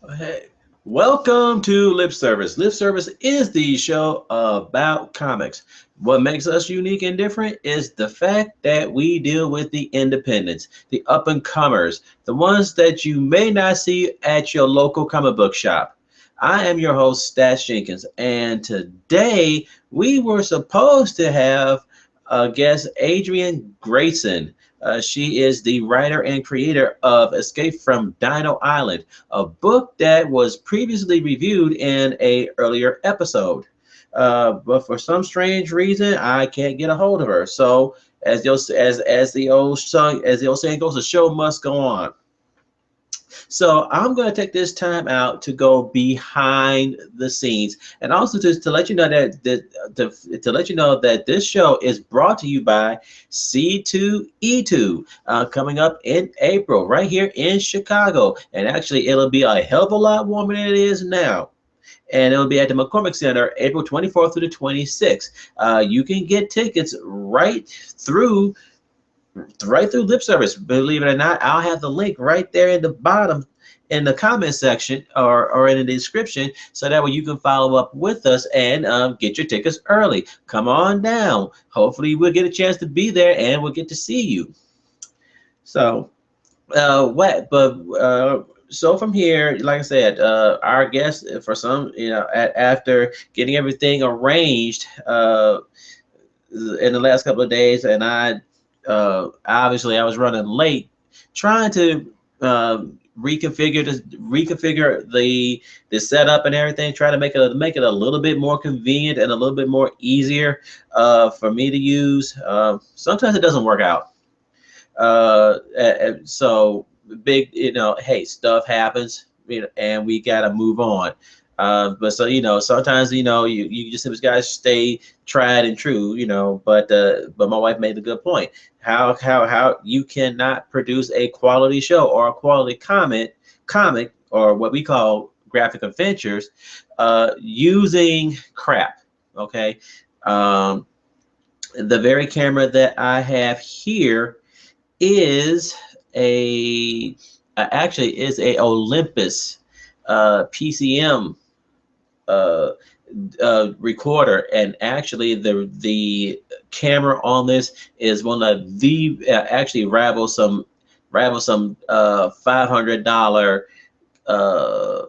Hey, welcome to Lip Service. Lip Service is the show about comics. What makes us unique and different is the fact that we deal with the independents, the up and comers, the ones that you may not see at your local comic book shop. I am your host, Stash Jenkins, and today we were supposed to have guest Adrianne Grayson. She is the writer and creator of Escape from Dino Island, a book that was previously reviewed in a earlier episode. But for some strange reason, I can't get a hold of her. So as the old saying goes, the show must go on. So I'm going to take this time out to go behind the scenes, and also to let you know to let you know that this show is brought to you by C2E2, coming up in April, right here in Chicago, and actually it'll be a hell of a lot warmer than it is now. And it'll be at the McCormick Center, April 24th through the 26th. You can get tickets right through lip service. Believe it or not, I'll have the link right there in the bottom in the comment section or in the description, so that way you can follow up with us and get your tickets early. Come on down. Hopefully we'll get a chance to be there and we'll get to see you. So what but so from here, like I said, our guest for some, after getting everything arranged in the last couple of days, and obviously I was running late trying to reconfigure the setup and everything, try to make it a little bit more convenient and a little bit more easier for me to use. Sometimes it doesn't work out. So big, hey, stuff happens, and we gotta move on. But so sometimes you just guys stay tried and true, but my wife made a good point. How you cannot produce a quality show or a quality comic or what we call graphic adventures using crap. Okay, um, the very camera that I have here is a actually is a Olympus PCM uh, recorder, and actually the camera on this is one of the actually rival some $500 uh,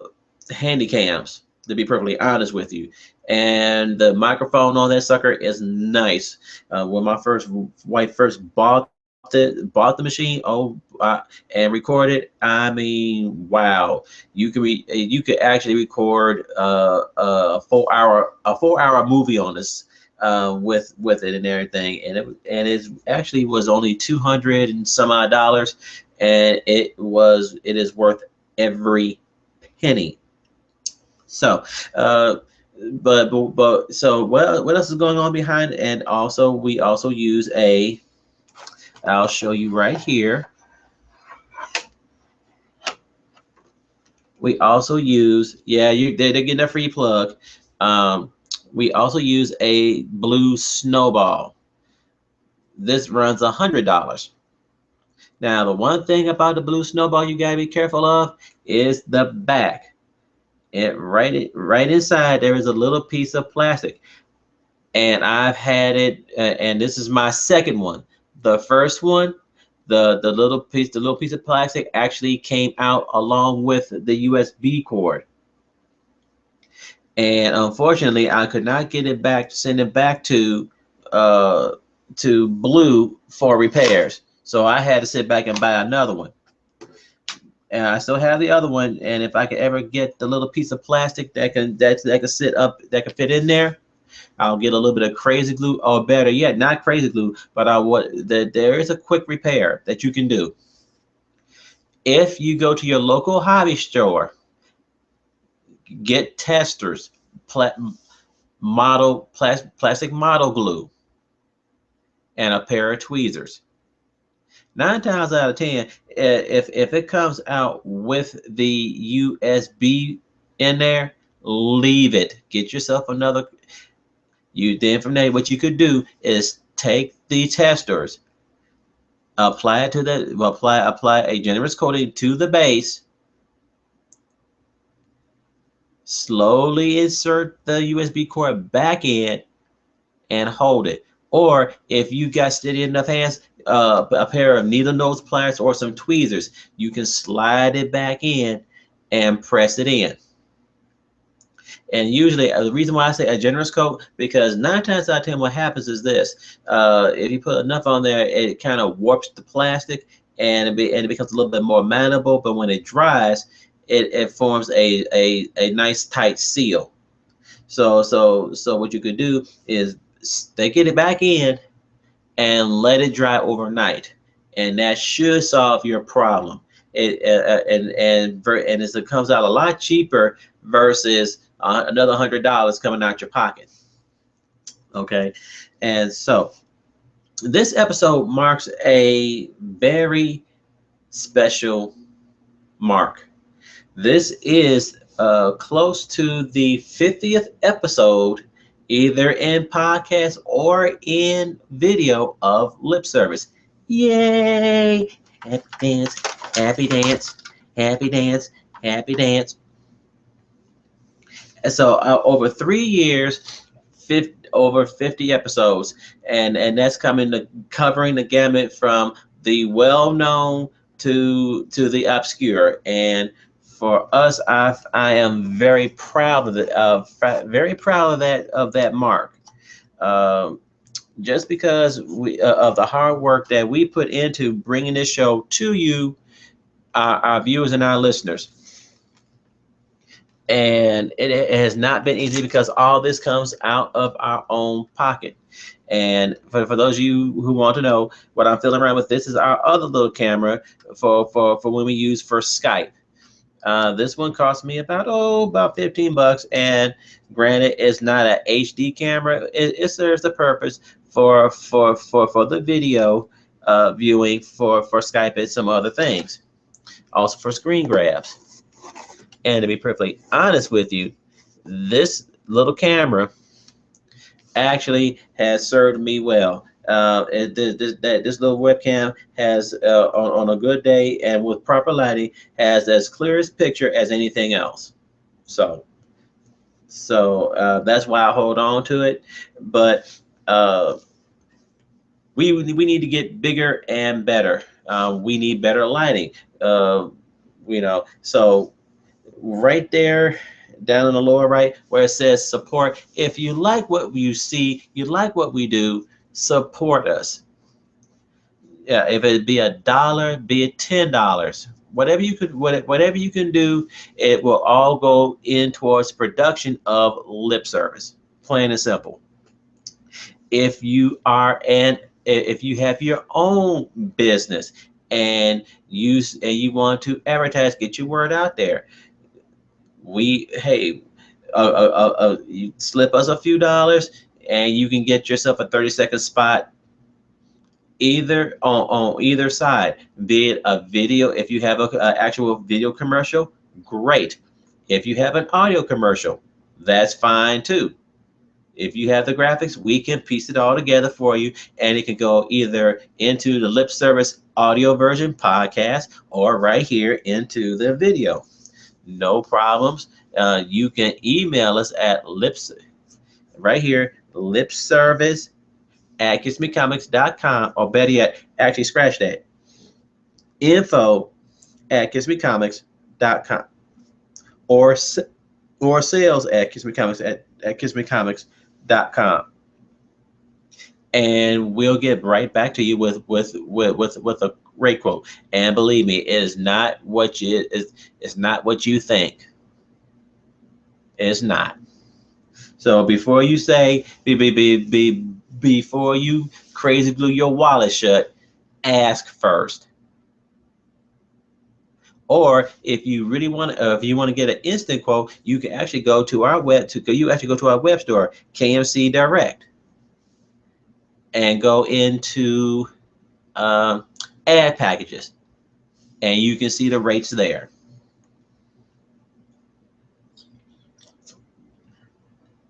handy cams, to be perfectly honest with you. And the microphone on that sucker is nice. When my first wife first bought the machine, and recorded, I mean, wow! You could actually record a 4 hour movie on this with it and everything, and it actually was only 200 and some odd dollars, and it is worth every penny. So, but so what else is going on behind? And also we also use a. I'll show you right here. We also use, yeah, they're getting a free plug. Um, we also use a blue snowball. This runs $100. Now, the one thing about the blue snowball you gotta be careful of is the back. Right inside there is a little piece of plastic, and I've had it, and this is my second one. The first one, the little piece of plastic actually came out along with the USB cord, and unfortunately, I could not get it back, send it back uh, to Blue for repairs. So I had to sit back and buy another one, and I still have the other one. And if I could ever get the little piece of plastic that can sit up, that can fit in there, I'll get a little bit of crazy glue, or better yet, not crazy glue, but there is a quick repair that you can do. If you go to your local hobby store, get testers, pla- plastic model glue, and a pair of tweezers. 9 times out of 10, if it comes out with the USB in there, leave it. Get yourself another. You then from there, what you could do is take the testers, apply a generous coating to the base, slowly insert the USB cord back in and hold it. Or if you got steady enough hands, a pair of needle nose pliers or some tweezers, you can slide it back in and press it in. And usually, the reason why I say a generous coat, because 9 times out of 10, what happens is this: if you put enough on there, it kind of warps the plastic, and it becomes a little bit more manageable. But when it dries, it forms a nice tight seal. So what you could do is stick it back in and let it dry overnight, and that should solve your problem. And it comes out a lot cheaper versus another $100 coming out your pocket. Okay, and so this episode marks a very special mark. This is close to the 50th episode, either in podcast or in video, of Lip Service. Yay! Happy dance, happy dance, happy dance, happy dance. And so over 3 years, over 50 episodes, and that's covering the gamut from the well-known to the obscure. And for us, I am very proud of very proud of that mark. Just because of the hard work that we put into bringing this show to you, our viewers and our listeners. And it has not been easy, because all this comes out of our own pocket. And for those of you who want to know what I'm feeling around with, this is our other little camera for when we use for Skype. This one cost me about 15 bucks, and granted, it's not an HD camera. It serves the purpose for the video viewing for Skype and some other things, also for screen grabs. And to be perfectly honest with you, this little camera actually has served me well. This little webcam has, on a good day and with proper lighting, has as clear as picture as anything else. So that's why I hold on to it. But we need to get bigger and better. We need better lighting. So right there down in the lower right where it says support, if you like what you see, you like what we do, support us. Yeah, if it be $1, be it $10, whatever you can do, it will all go in towards production of Lip Service, plain and simple. If you have your own business and you want to advertise, get your word out there, you slip us a few dollars and you can get yourself a 30-second spot, either on either side, be it a video. If you have an actual video commercial, great. If you have an audio commercial, that's fine too. If you have the graphics, we can piece it all together for you, and it can go either into the Lip Service audio version podcast or right here into the video. No problems. You can email us at right here, lipservice@kissmecomics.com, or better yet, actually scratch that, info@kissmecomics.com, or sales@kissmecomics.com, and we'll get right back to you with a great quote. And believe me, it's not what you think. It's not. So before you say, before you crazy glue your wallet shut, ask first. Or if you really want to get an instant quote, you can actually go to our web store, KMC Direct, and go into ad packages, and you can see the rates there.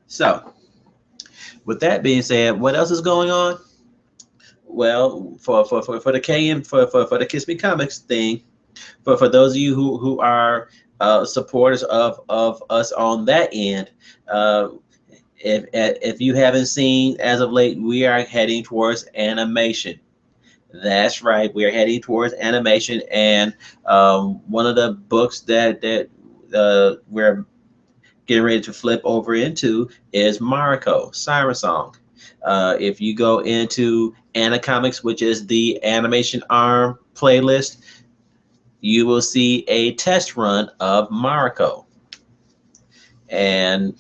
So, with that being said, what else is going on? Well, for the KM for the Kiss Me Comics thing, for those of you who are supporters of us on that end. Uh, if you haven't seen as of late, we are heading towards animation. That's right, we're heading towards animation, and one of the books that we're getting ready to flip over into is Mariko Siren Song. If you go into Anacomics, which is the animation arm playlist, you will see a test run of Mariko, and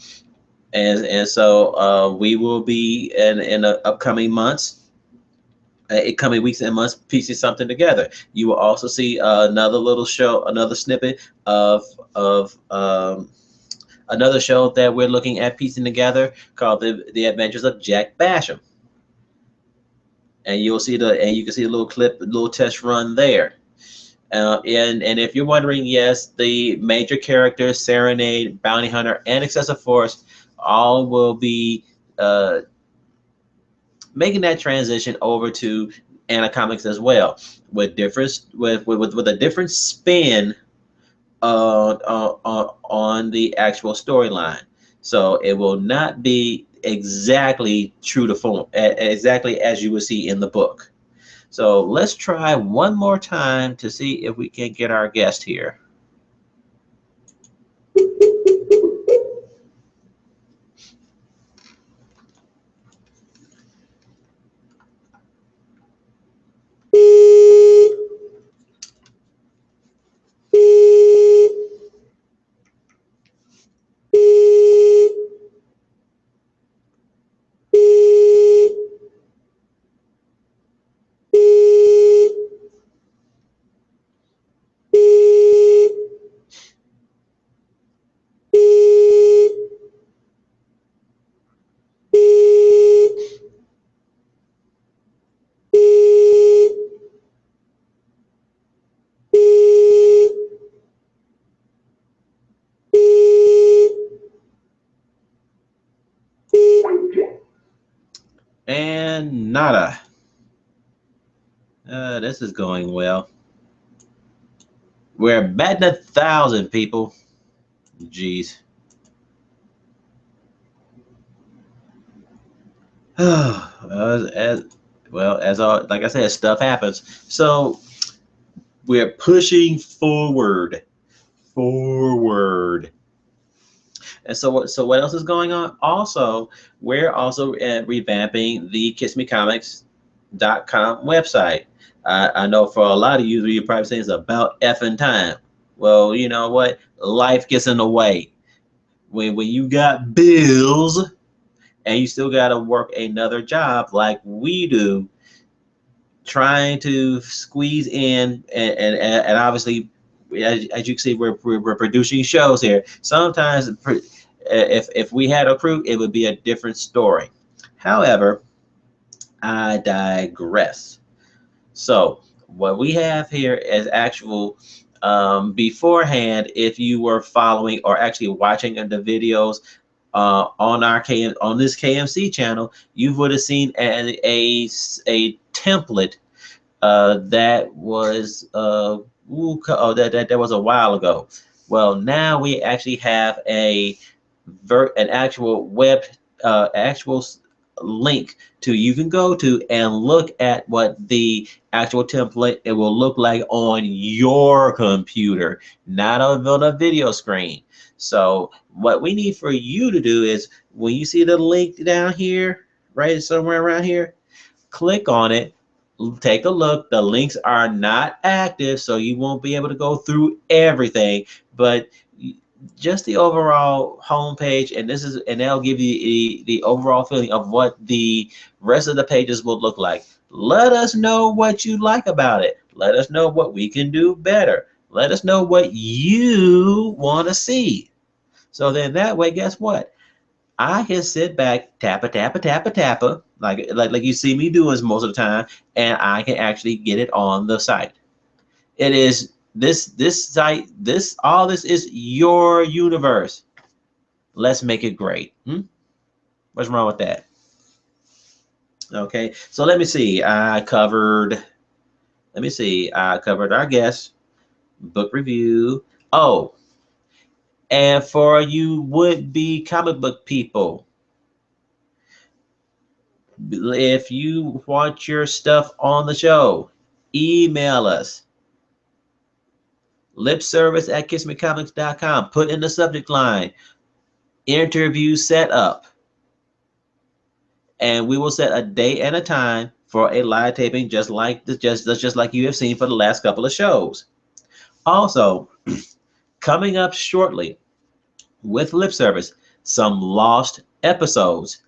so we will be in the upcoming months, coming weeks and months, piecing something together. You will also see another little show, another snippet of another show that we're looking at piecing together called the Adventures of Jack Basham, and you can see a little clip, a little test run there. And if you're wondering, yes, the major characters, Serenade, Bounty Hunter, and Excessive Force, all will be making that transition over to Anacomics as well, with a different spin on the actual storyline. So it will not be exactly true to form, exactly as you would see in the book. So let's try one more time to see if we can get our guest here. And nada. This is going well. We're batting 1,000 people. Jeez. as well as like I said, stuff happens. So we're pushing forward. And so what else is going on? Also, we're also revamping the KissMeComics.com website. I know for a lot of you, you're probably saying it's about effing time. Well, you know what? Life gets in the way. When you got bills and you still got to work another job like we do, trying to squeeze in and obviously, as you can see, we're producing shows here. Sometimes if we had a crew, it would be a different story. However, I digress. So what we have here is actual beforehand. If you were following or actually watching the videos on this KMC channel, you would have seen a template that was that was a while ago. Well, now we actually have an actual web actual link to you can go to and look at what the actual template it will look like on your computer, not on a video screen. So what we need for you to do is when you see the link down here, right somewhere around here, click on it, take a look. The links are not active, so you won't be able to go through everything, but just the overall homepage, and that'll give you the overall feeling of what the rest of the pages will look like. Let us know what you like about it. Let us know what we can do better. Let us know what you want to see. So then that way, guess what? I can sit back, tappa, tappa, tappa, tappa, like you see me doing most of the time, and I can actually get it on the site. It is this site, all this is your universe. Let's make it great. What's wrong with that? Okay, so let me see. I covered our guest, book review. Oh, And for you would-be comic book people, if you want your stuff on the show, email us. Lipservice@kissmecomics.com. Put in the subject line, interview set up. And we will set a date and a time for a live taping just like just like you have seen for the last couple of shows. Also, coming up shortly with Lip Service, some lost episodes.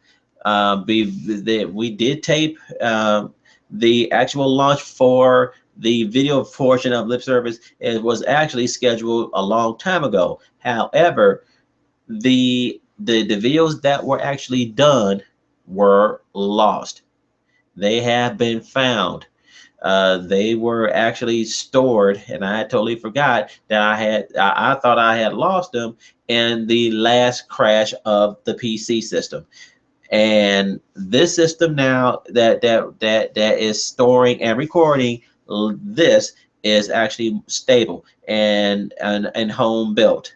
We did tape the actual launch for the video portion of Lip Service. It was actually scheduled a long time ago. However, the videos that were actually done were lost. They have been found. They were actually stored, and I totally forgot that I thought I had lost them in the last crash of the PC system. And this system now that is storing and recording this is actually stable and home built.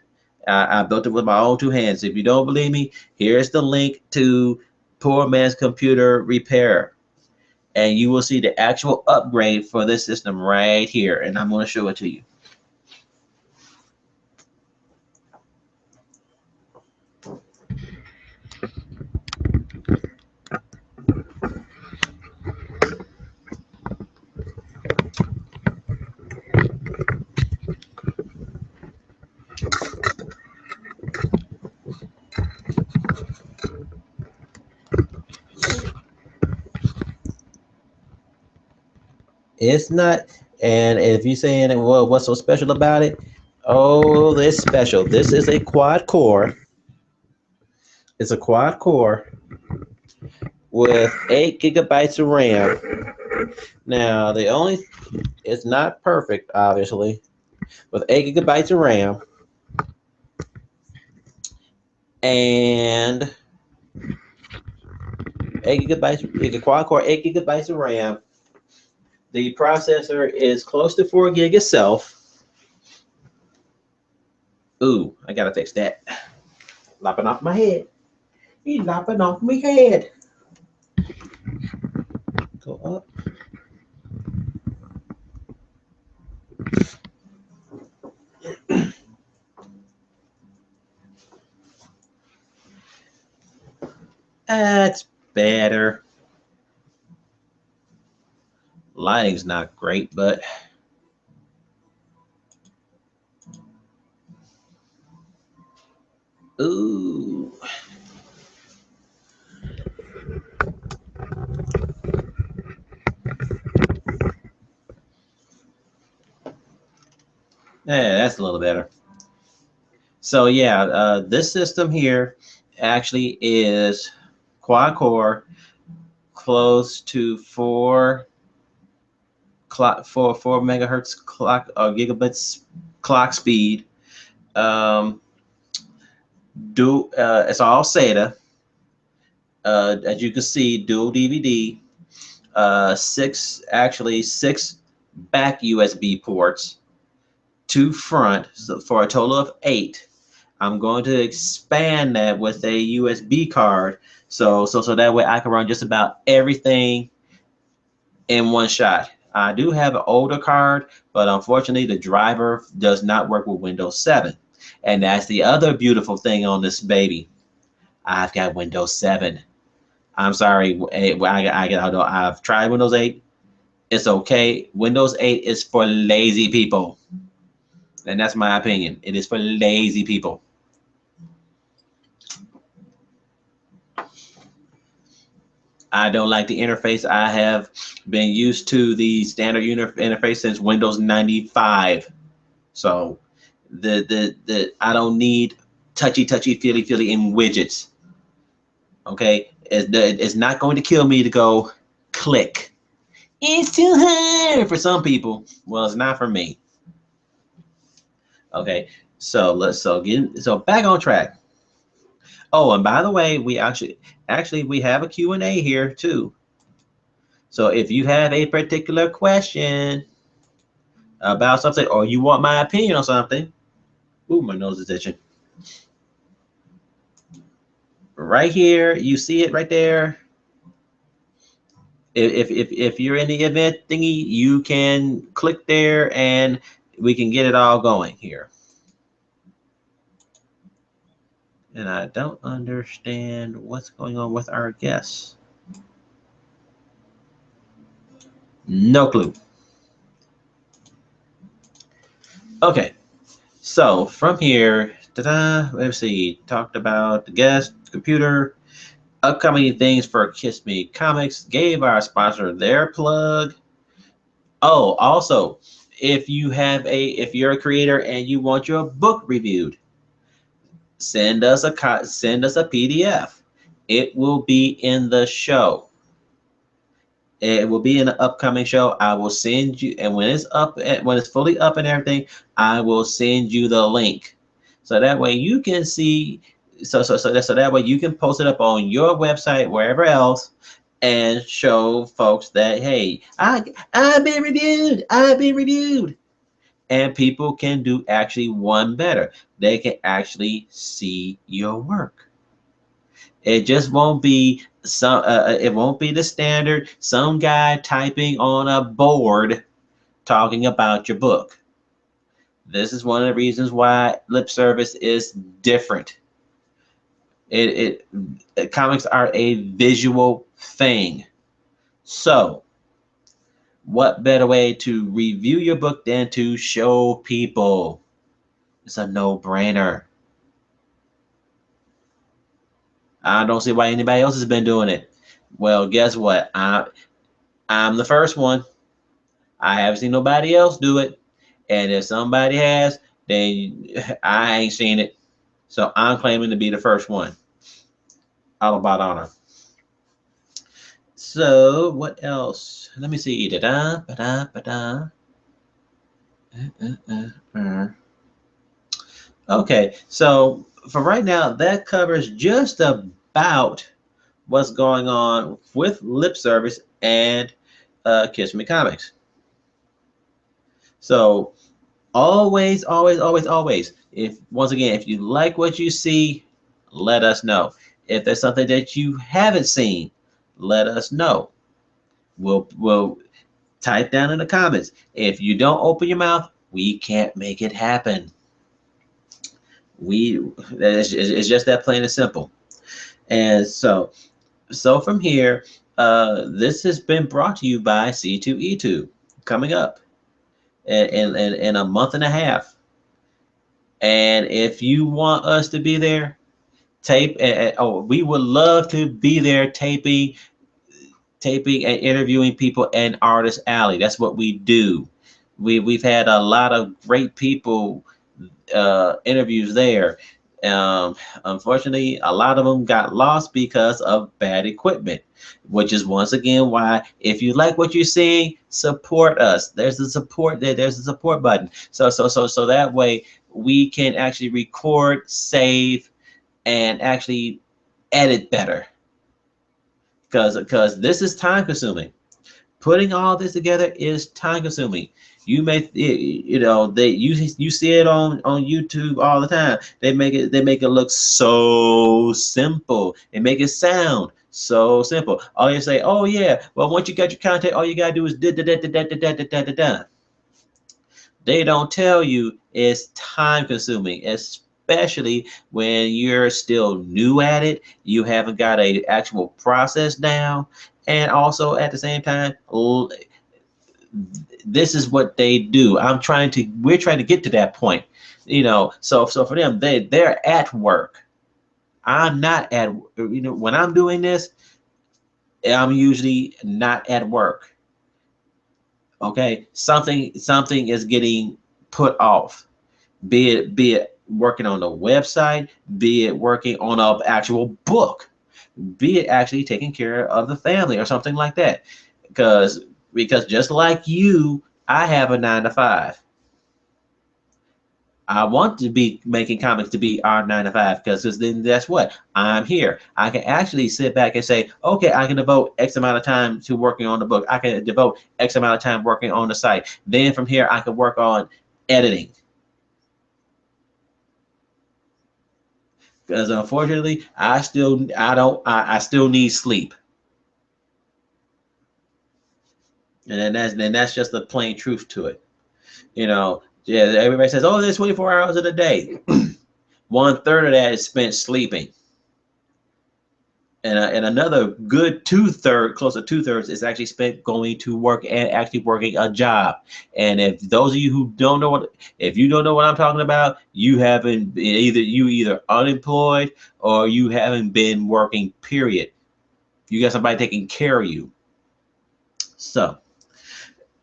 I built it with my own two hands. If you don't believe me, here's the link to Poor Man's Computer Repair, and you will see the actual upgrade for this system right here, and I'm going to show it to you. It's not, and if you're saying, well, what's so special about it? Oh, it's special. This is a quad core. It's a quad core with 8 gigabytes of RAM. Now, it's not perfect, obviously, with 8 gigabytes of RAM and 8 gigabytes, it's a quad core, 8 gigabytes of RAM. The processor is close to 4 gig itself. Ooh, I gotta fix that. Lopping off my head. He's lopping off my head. Go up. That's better. Lighting's not great, but ooh. Yeah, that's a little better. So yeah, this system here actually is quad core, close to 4 megahertz clock or gigabits clock speed. It's all SATA. As you can see, dual DVD, six back USB ports, 2 front, so for a total of 8. I'm going to expand that with a USB card, so that way I can run just about everything in one shot. I do have an older card, but unfortunately the driver does not work with Windows 7. And that's the other beautiful thing on this baby. I've got Windows 7. I'm sorry, I've tried Windows 8. It's okay. Windows 8 is for lazy people. And that's my opinion. It is for lazy people. I don't like the interface. I have been used to the standard interface since Windows 95. So I don't need touchy feely in widgets. Okay, it's not going to kill me to go click. It's too hard for some people. Well, it's not for me. Okay, so back on track. Oh, and by the way, we actually we have a Q&A here too. So if you have a particular question about something, or you want my opinion on something, ooh, my nose is itching. Right here, you see it right there. If you're in the event thingy, you can click there and we can get it all going here. And I don't understand what's going on with our guests. No clue. Okay, so from here, let's see, talked about the guest, computer, upcoming things for Kiss Me Comics, gave our sponsor their plug. Oh, also, if you're a creator and you want your book reviewed, send us a PDF. It will be in the show. It will be in the upcoming show. I will send you, and when it's up, when it's fully up and everything, I will send you the link, so that way you can see. So that way you can post it up on your website, wherever else, and show folks that hey, I've been reviewed. I've been reviewed, and people can do actually one better. They can actually see your work. It just won't be it won't be the standard some guy typing on a board talking about your book. This is one of the reasons why lip service is different. Comics are a visual thing. So, what better way to review your book than to show people? It's a no-brainer. I don't see why anybody else has been doing it. Well, guess what? I'm the first one. I haven't seen nobody else do it. And if somebody has, then I ain't seen it. So I'm claiming to be the first one. All about honor. So what else? Let me see. Da-da, ba-da, ba-da. Okay, so for right now, that covers just about what's going on with lip service and Kiss Me Comics. So always, always, always, always. If once again, if you like what you see, let us know. If there's something that you haven't seen, let us know. We'll type down in the comments. If you don't open your mouth, we can't make it happen. It's just that plain and simple. And so from here, this has been brought to you by C2E2 coming up in a month and a half. And if you want us to be there, we would love to be there taping and interviewing people in Artist Alley. That's what we do. We've had a lot of great people interviews there. Unfortunately, a lot of them got lost because of bad equipment, which is once again why if you like what you're seeing, support us. There's a support there. There's a support button. So that way we can actually record, save, and actually edit better. Because this is time consuming. Putting all this together is time consuming. You may you see it on YouTube all the time. They make it look so simple. They make it sound so simple. All you say, oh yeah, well once you got your content, all you gotta do is da da da da da da da da da da. They don't tell you it's time consuming, especially when you're still new at it. You haven't got a actual process down, and also at the same time, this is what they do. We're trying to get to that point, So for them, they're at work. I'm not at, when I'm doing this, I'm usually not at work. Okay, something is getting put off. Be it working on the website, be it working on an actual book, be it actually taking care of the family or something like that. Because just like you, I have a 9 to 5. I want to be making comics to be our 9 to 5 because then that's what I'm here. I can actually sit back and say, okay, I can devote X amount of time to working on the book. I can devote X amount of time working on the site. Then from here, I can work on editing. because unfortunately, I still need sleep, and that's just the plain truth to it. Yeah, everybody says, oh, there's 24 hours in a day. One third of that is spent sleeping, and another good close to two-thirds is actually spent going to work and actually working a job. And if those of you who don't know if you don't know what I'm talking about, you haven't either unemployed or you haven't been working. Period. You got somebody taking care of you. So,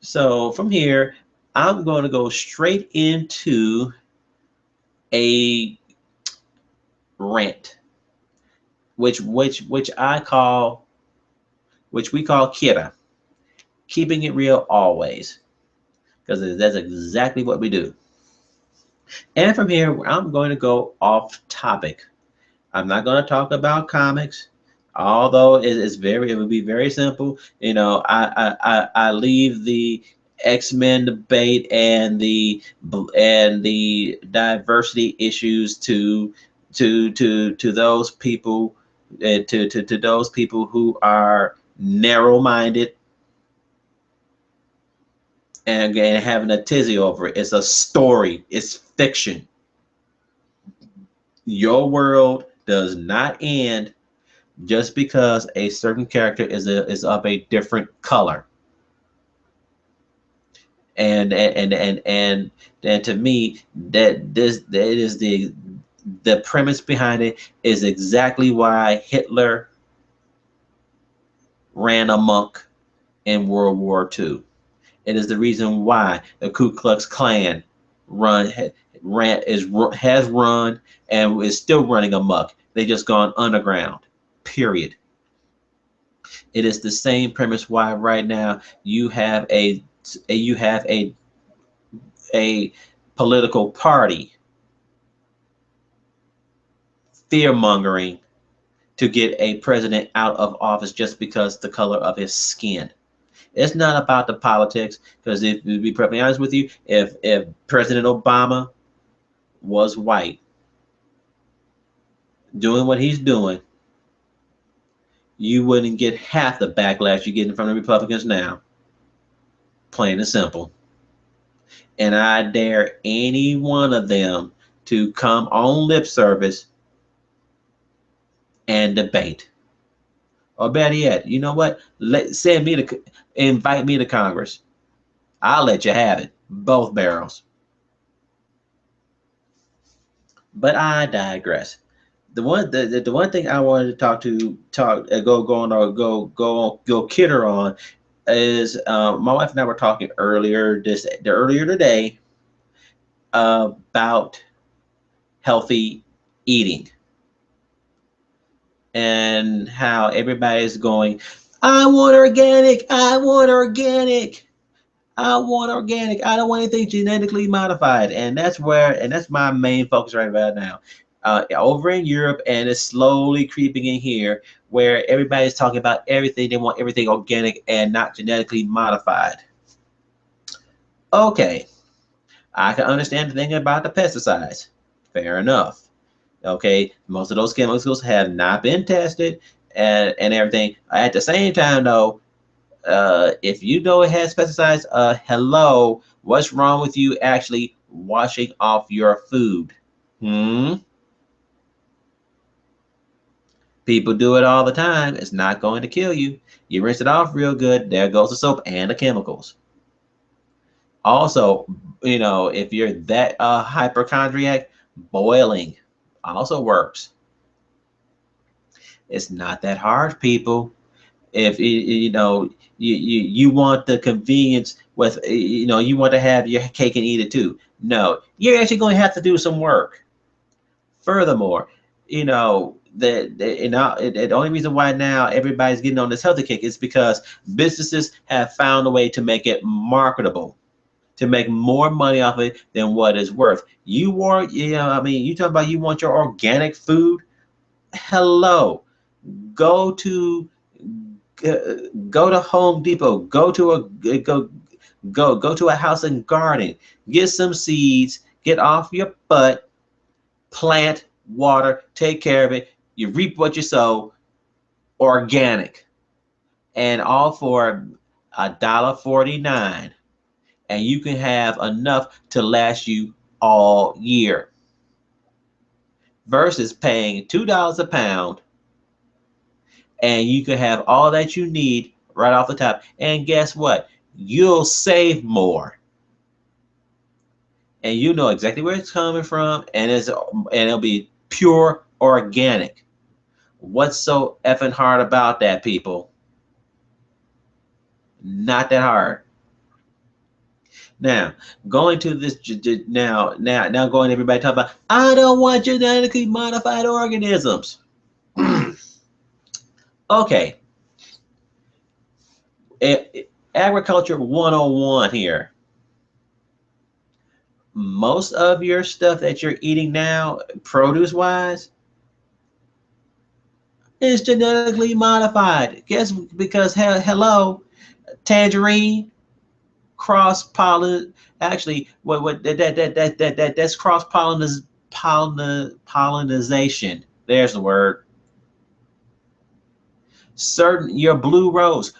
so from here, I'm going to go straight into a rant, which I call, which we call Kira, keeping it real always, because that's exactly what we do. And from here, I'm going to go off topic. I'm not going to talk about comics, although it would be very simple. I leave the X-Men debate and the diversity issues to those people, to those people who are narrow-minded and having a tizzy over it. It's a story. It's fiction. Your world does not end just because a certain character is of a different color. And to me, that is the premise behind it is exactly why Hitler ran amok in World War II. It is the reason why the Ku Klux Klan run ran is has run and is still running amok. They just gone underground. Period. It is the same premise why right now you have a political party fear mongering to get a president out of office just because the color of his skin. It's not about the politics, because if to be perfectly honest with you, if President Obama was white doing what he's doing, you wouldn't get half the backlash you're getting from the Republicans now. Plain and simple. And I dare any one of them to come on lip service and debate. Or better yet, you know what? Invite me to Congress. I'll let you have it. Both barrels. But I digress. The one thing I wanted to go kidder on is my wife and I were talking earlier today about healthy eating and how everybody's going, I want organic, I want organic, I want organic, I don't want anything genetically modified. And that's my main focus right about now. Over in Europe, and it's slowly creeping in here, where everybody's talking about everything. They want everything organic and not genetically modified. Okay, I can understand the thing about the pesticides. Fair enough. Okay, most of those chemicals have not been tested and everything. At the same time, though, if you know it has pesticides, hello, what's wrong with you actually washing off your food? People do it all the time. It's not going to kill you. You rinse it off real good. There goes the soap and the chemicals. Also, if you're that hypochondriac, boiling also works. It's not that hard, people. If you want the convenience with, you want to have your cake and eat it too. No, you're actually going to have to do some work. Furthermore, the only reason why now everybody's getting on this healthy kick is because businesses have found a way to make it marketable, to make more money off it than what it's worth. You talk about you want your organic food. Hello, go to Home Depot, go to a house and garden, get some seeds, get off your butt, plant water, take care of it. You reap what you sow, organic, and all for $1.49, and you can have enough to last you all year. Versus paying $2 a pound, and you can have all that you need right off the top. And guess what? You'll save more, and you know exactly where it's coming from, and it'll be pure organic. What's so effing hard about that, people? Not that hard. Now, going to this now going everybody talking about I don't want genetically modified organisms. Okay, agriculture 101 here. Most of your stuff that you're eating now, produce wise, is genetically modified. Guess because hello, tangerine cross pollen. Actually, what that's cross pollinization. There's the word. Certain your blue rose.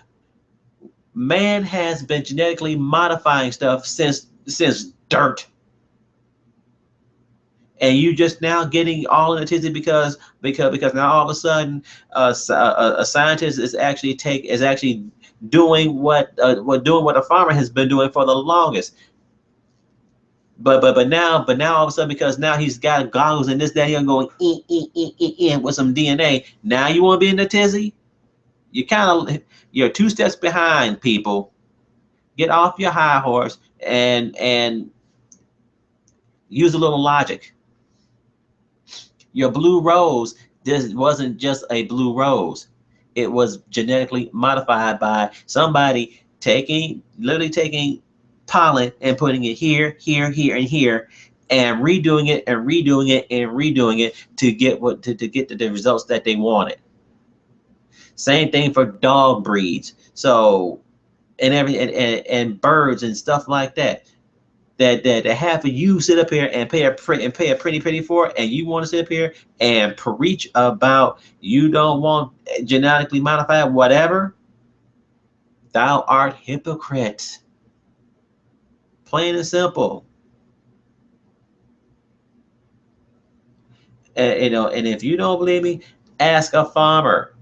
Man has been genetically modifying stuff since dirt, and you just now getting all in the tizzy because now all of a sudden a scientist is actually doing what a farmer has been doing for the longest. But now all of a sudden, because now he's got goggles and this that he's going with some DNA. Now you want to be in the tizzy? You're 2 steps behind, people. Get off your high horse and use a little logic. Your blue rose, this wasn't just a blue rose. It was genetically modified by somebody literally taking pollen and putting it here, here, here, and here, and redoing it and redoing it and redoing it to get to get the results that they wanted. Same thing for dog breeds. So and birds and stuff like that. That half of you sit up here and pay a pretty penny for, and you want to sit up here and preach about you don't want genetically modified whatever. Thou art hypocrite. Plain and simple. And if you don't believe me, ask a farmer.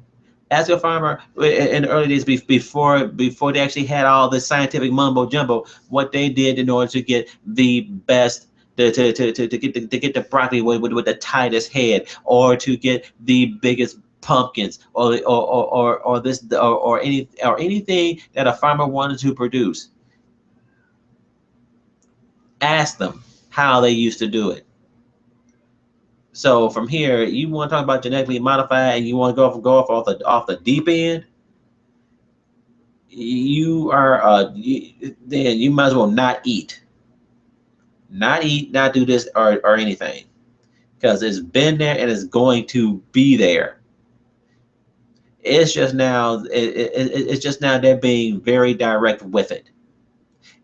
Ask a farmer in the early days before they actually had all this scientific mumbo jumbo, what they did in order to get the best to get the broccoli with the tightest head, or to get the biggest pumpkins, or this or anything that a farmer wanted to produce. Ask them how they used to do it. So from here, you want to talk about genetically modified, and you want to go off the deep end. Then you might as well not do this or anything, because it's been there and it's going to be there. It's just now they're being very direct with it,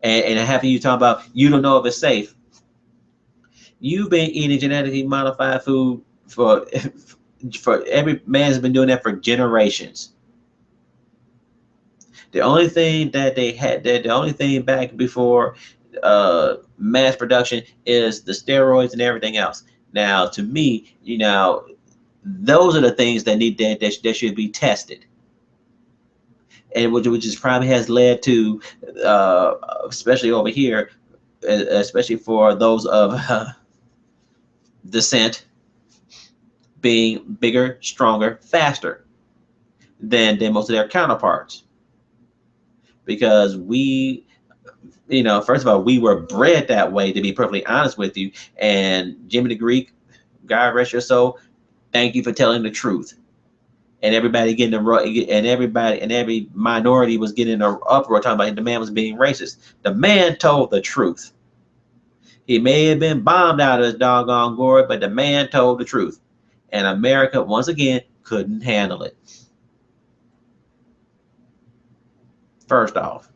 and having you talk about you don't know if it's safe. You've been eating genetically modified food for every man's been doing that for generations. The only thing back before mass production is the steroids and everything else. Now, to me, those are the things that should be tested, and which is probably has led to, especially over here, especially for those of descent, being bigger, stronger, faster than most of their counterparts, because first of all, we were bred that way, to be perfectly honest with you. And Jimmy the Greek, God rest your soul, thank you for telling the truth. And everybody and every minority was getting an uproar talking about the man was being racist. The man told the truth. He may have been bombed out of his doggone glory, but the man told the truth. And America, once again, couldn't handle it. First off.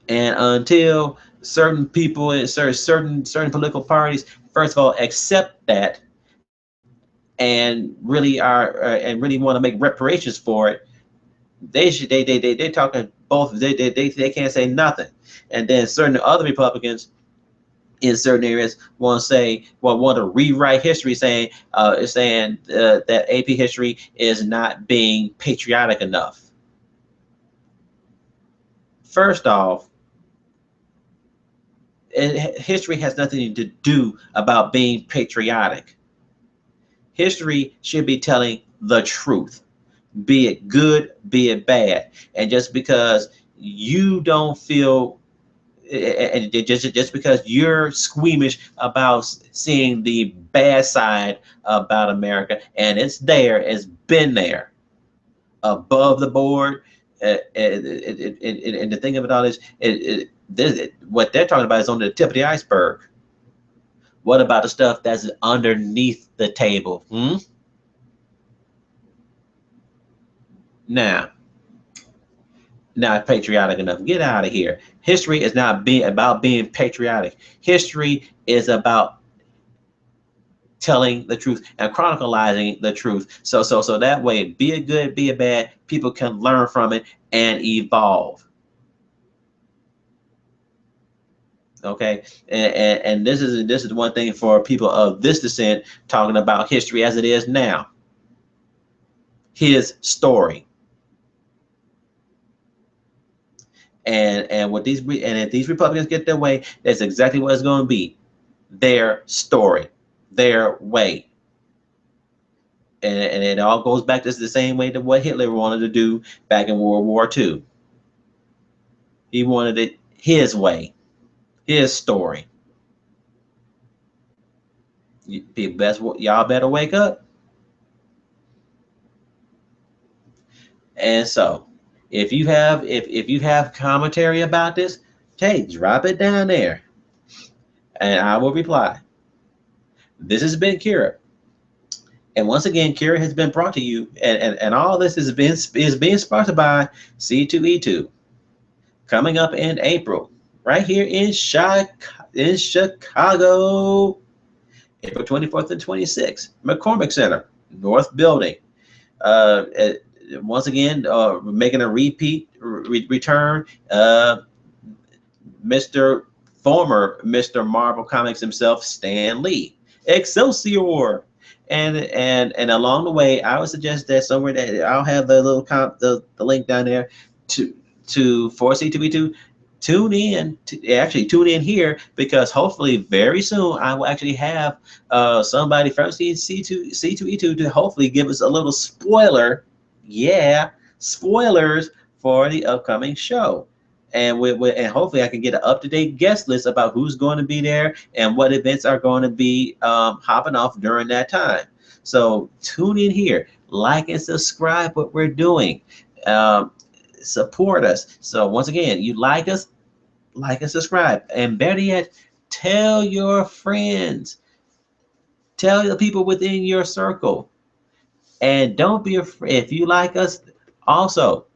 And until certain people in certain political parties, first of all, accept that and really are and really want to make reparations for it, they should they talking both they can't say nothing. And then certain other Republicans in certain areas want to say, well, want to rewrite history, saying that AP history is not being patriotic enough. First off, history has nothing to do about being patriotic. History should be telling the truth, be it good, be it bad. And just because you don't feel and just because you're squeamish about seeing the bad side about America, and it's there, it's been there, above the board. And the thing of it all is, what they're talking about is on the tip of the iceberg. What about the stuff that's underneath the table? Now, not patriotic enough. Get out of here. History is not about being patriotic. History is about telling the truth and chronicalizing the truth. So that way, be it good, be it bad, people can learn from it and evolve. Okay, and this is one thing for people of this descent talking about history as it is now. His story. And if these Republicans get their way, that's exactly what it's going to be. Their story, their way. And it all goes back to the same way to what Hitler wanted to do back in World War II. He wanted it his way, his story. Y'all better wake up. And so, if you have commentary about this, hey, drop it down there, and I will reply. This has been Kira. And once again, Kira has been brought to you, and all this is being sponsored by C2E2. Coming up in April, right here in Chicago, April 24th and 26th, McCormick Center, North Building. Once again, making a return, former Mr. Marvel Comics himself, Stan Lee. Excelsior! And along the way, I would suggest that somewhere that I'll have the little the link down there to for C2E2. Tune in here, because hopefully very soon I will actually have somebody from C2E2 to hopefully give us a little spoiler. Yeah, spoilers for the upcoming show. And and hopefully I can get an up-to-date guest list about who's going to be there and what events are going to be hopping off during that time. So tune in here, like and subscribe what we're doing. Support us. So once again, you like us, like and subscribe. And better yet, tell your friends. Tell the people within your circle. And don't be afraid. If you like us, also,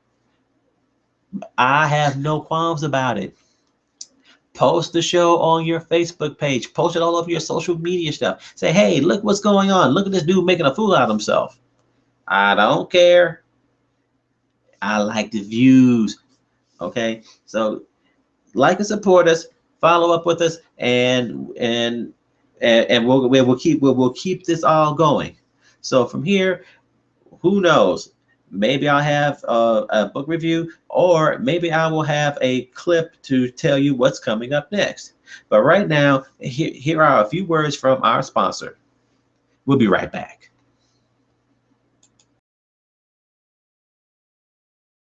I have no qualms about it. Post the show on your Facebook page. Post it all over your social media stuff. Say, hey, look what's going on. Look at this dude making a fool out of himself. I don't care. I like the views. Okay, so like and support us. Follow up with us, and we'll keep this all going. So from here, who knows? Maybe I'll have a book review, or maybe I will have a clip to tell you what's coming up next. But right now, here are a few words from our sponsor. We'll be right back.